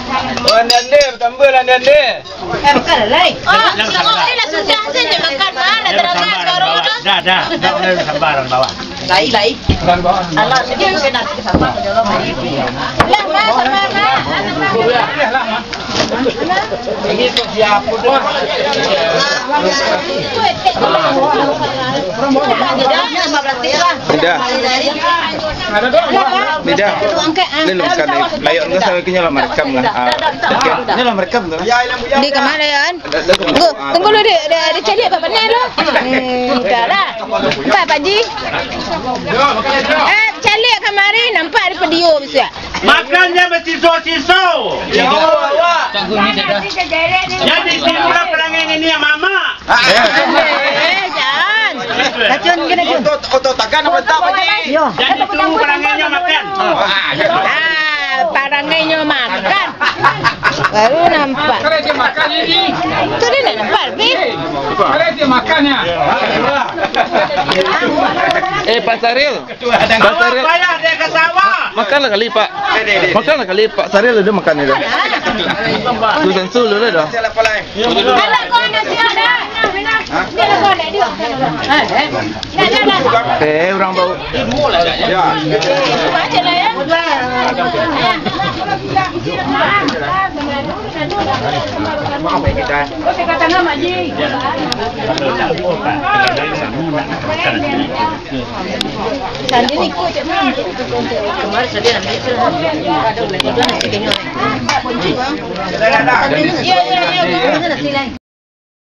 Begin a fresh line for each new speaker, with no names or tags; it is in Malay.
Ande, tambah lah ande.
Makan lah.
Oh, ini sudah saja makan mana terasa baru.
Dah, sabaran bawa.
Lai. Allah sedih mungkin nanti sama kalau mari.
Lah, mas, sama.
Ini tu siap pun. Tidak. Ini loh kan. Layak enggak sampai kenya lah merekam lah. Ini lah merekam tu.
Di kemana ya? Tunggu dulu dia cari apa benar lo? Dah lah. Apa Pak Ji? Cari kemari nampak di video bisa.
Makannya mesti siso.
Tunggu ni dah.
Jadi timur perangai ini ya mama.
Jangan.
Kacun gini.
Otot takkan apa tak Pak Ji?
Jadi tunggu perangainya makan.
Parangainya makan. Baru nampak.
Kalau dia makan ini.
Tu dia nak nampak ni.
Kalau dia makannya. Pak Saril. Pak Saril.
Payah dia ke sawah.
Makanlah kali Pak. Makanlah kali Pak Saril dia makan ni dah. Tu tentu lu dah.
Anak kau nasi ada. Dia nak kau nak dia.
Orang bau. Ya.
Macam mana ya?
Maaf kita.
Kata nama Ji. Sandi ni kau cakap
Kemarin sedih nak bicara. Ada nasi kenyal.
Ya. Nasi lain.